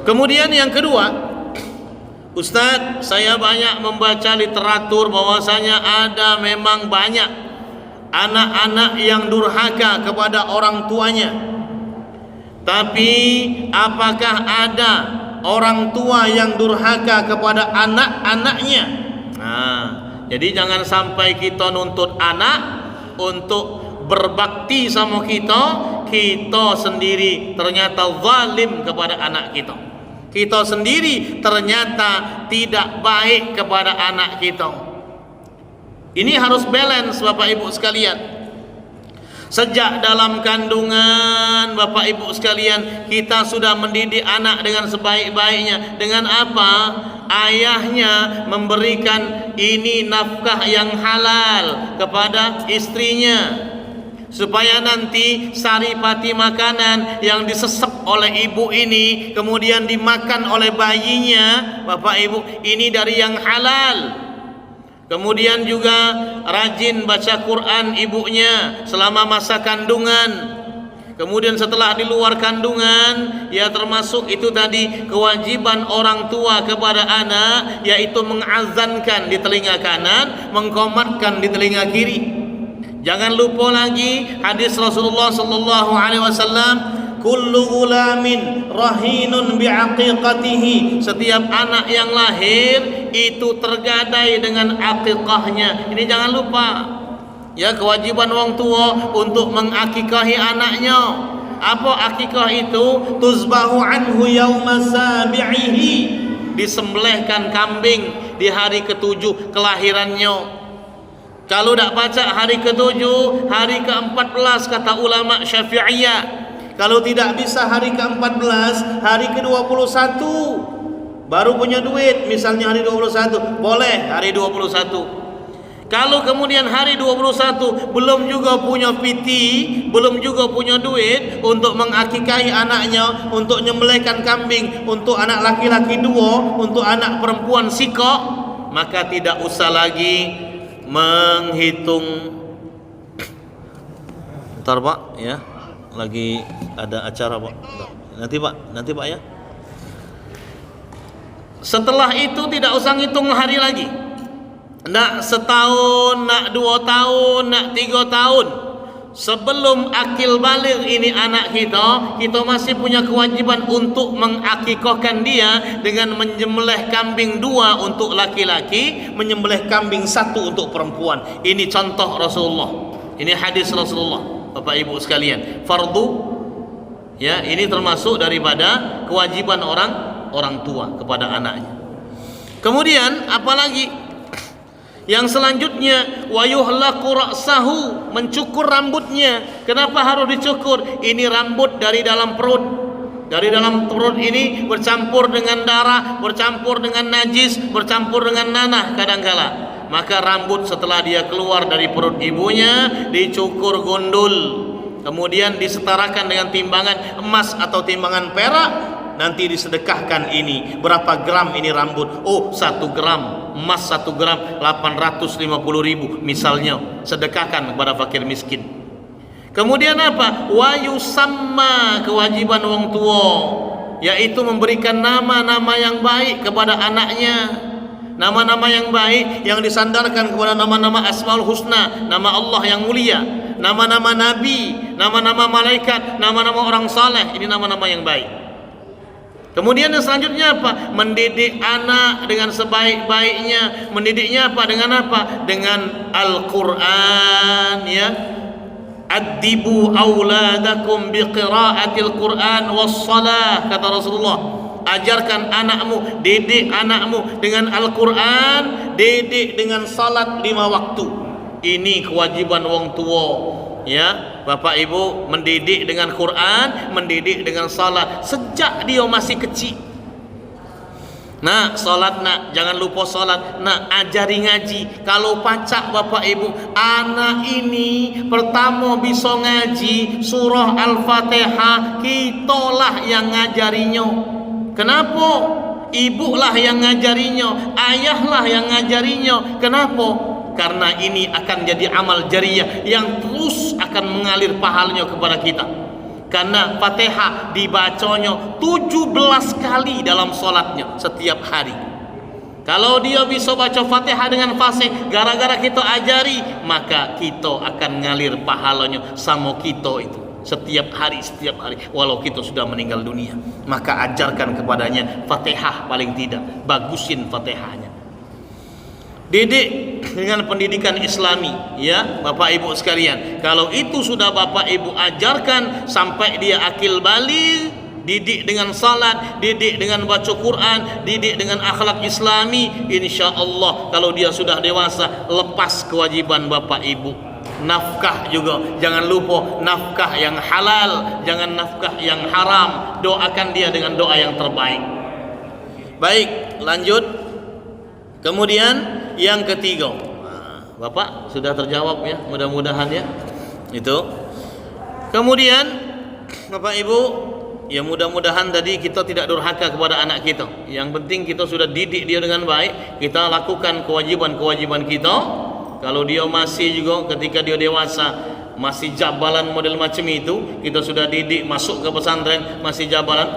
Kemudian yang kedua, Ustadz, saya banyak membaca literatur bahwasanya ada memang banyak anak-anak yang durhaka kepada orang tuanya. Tapi apakah ada orang tua yang durhaka kepada anak-anaknya? Nah, jadi jangan sampai kita nuntut anak untuk berbakti sama kita sendiri ternyata zalim kepada anak kita. Kita sendiri ternyata tidak baik kepada anak kita. Ini harus balance Bapak Ibu sekalian. Sejak dalam kandungan Bapak Ibu sekalian, kita sudah mendidik anak dengan sebaik-baiknya. Dengan apa? Ayahnya memberikan ini nafkah yang halal kepada istrinya, supaya nanti saripati makanan yang disesep oleh ibu ini kemudian dimakan oleh bayinya, Bapak Ibu, ini dari yang halal. Kemudian juga rajin baca Quran ibunya selama masa kandungan. Kemudian setelah di luar kandungan, ya termasuk itu tadi kewajiban orang tua kepada anak, yaitu mengazankan di telinga kanan, mengqomatkan di telinga kiri. Jangan lupa lagi hadis Rasulullah sallallahu alaihi wasallam, kullu gulamin rahinun bi'aqiqatihi. Setiap anak yang lahir itu tergadai dengan aqiqahnya. Ini jangan lupa. Ya, kewajiban orang tua untuk mengakikahi anaknya. Apa akikah itu? Tuzbahu anhu yauma sabi'ihi. Disembelihkan kambing di hari ke-7 kelahirannya. Kalau tak baca hari ke-7, hari ke-14 kata ulama Syafi'iyah. Kalau tidak bisa hari ke-14, hari ke-21 baru punya duit, misalnya hari 21, boleh hari 21. Kalau kemudian hari 21 belum juga punya piti, belum juga punya duit untuk mengakikahi anaknya, untuk nyembelihkan kambing untuk anak laki-laki 2, untuk anak perempuan sikok, maka tidak usah lagi menghitung. Bentar Pak, ya, lagi ada acara Pak. Nanti Pak ya. Setelah itu tidak usah ngitung hari lagi. Nak setahun, nak 2 tahun, nak 3 tahun. Sebelum akil balik ini anak kita masih punya kewajiban untuk mengakikahkan dia dengan menyembelih kambing 2 untuk laki-laki, menyembelih kambing 1 untuk perempuan. Ini contoh Rasulullah. Ini hadis Rasulullah, Bapak Ibu sekalian. Fardu, ya, ini termasuk daripada kewajiban orang tua kepada anaknya. Kemudian apalagi? Yang selanjutnya, wa yuhlaqu ra'sahu, mencukur rambutnya. Kenapa harus dicukur? Ini rambut dari dalam perut. Dari dalam perut ini bercampur dengan darah, bercampur dengan najis, bercampur dengan nanah kadangkala. Maka rambut setelah dia keluar dari perut ibunya dicukur gundul. Kemudian disetarakan dengan timbangan emas atau timbangan perak. Nanti disedekahkan ini. Berapa gram ini rambut? Oh, 1 gram. Emas 1 gram 850.000 misalnya. Sedekahkan kepada fakir miskin. Kemudian apa? Wa yusamma, kewajiban orang tua, yaitu memberikan nama-nama yang baik kepada anaknya. Nama-nama yang baik yang disandarkan kepada nama-nama Asmaul Husna, nama Allah yang mulia, nama-nama nabi, nama-nama malaikat, nama-nama orang saleh. Ini nama-nama yang baik. Kemudian yang selanjutnya apa? Mendidik anak dengan sebaik-baiknya. Mendidiknya apa? Dengan apa? Dengan Al-Quran, ya. Addibu auladakum biqiraatil Quran wassalah, kata Rasulullah. Ajarkan anakmu, didik anakmu dengan Al-Quran, didik dengan salat 5 waktu. Ini kewajiban orang tua, ya. Bapak Ibu mendidik dengan Quran, mendidik dengan salat sejak dia masih kecil. Nah, salat nak, jangan lupa salat. Nak, ajari ngaji. Kalau pacak Bapak Ibu, anak ini pertama bisa ngaji surah Al-Fatihah, kitalah yang ngajarinya. Kenapa? Ibulah yang ngajarinya, ayahlah yang ngajarinya. Kenapa? Karena ini akan jadi amal jariyah yang terus akan mengalir pahalanya kepada kita. Karena Fatihah dibacanya 17 kali dalam solatnya setiap hari. Kalau dia bisa baca Fatihah dengan fasih, gara-gara kita ajari, maka kita akan ngalir pahalanya sama kita itu setiap hari, walau kita sudah meninggal dunia. Maka ajarkan kepadanya Fatihah, paling tidak bagusin Fatihahnya. Didik dengan pendidikan Islami, ya Bapak Ibu sekalian. Kalau itu sudah Bapak Ibu ajarkan sampai dia akil balik, didik dengan salat, didik dengan baca Quran, didik dengan akhlak Islami, insya Allah kalau dia sudah dewasa, lepas kewajiban Bapak Ibu. Nafkah juga, jangan lupa nafkah yang halal, jangan nafkah yang haram. Doakan dia dengan doa yang terbaik. Baik, lanjut. Kemudian yang ketiga, Bapak sudah terjawab ya, mudah-mudahan ya. Itu. Kemudian Bapak Ibu, ya mudah-mudahan tadi kita tidak durhaka kepada anak kita. Yang penting kita sudah didik dia dengan baik, kita lakukan kewajiban-kewajiban kita. Kalau dia masih juga ketika dia dewasa masih jabalan model macam itu, kita sudah didik masuk ke pesantren masih jabalan,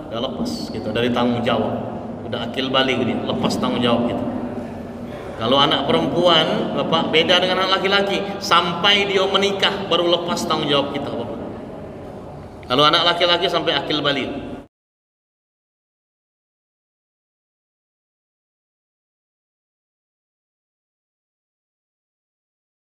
udah lepas kita dari tanggung jawab. Udah akil balik dia, lepas tanggung jawab kita. Kalau anak perempuan, Bapak, beda dengan anak laki-laki. Sampai dia menikah baru lepas tanggung jawab kita, Bapak. Kalau anak laki-laki sampai akil balik.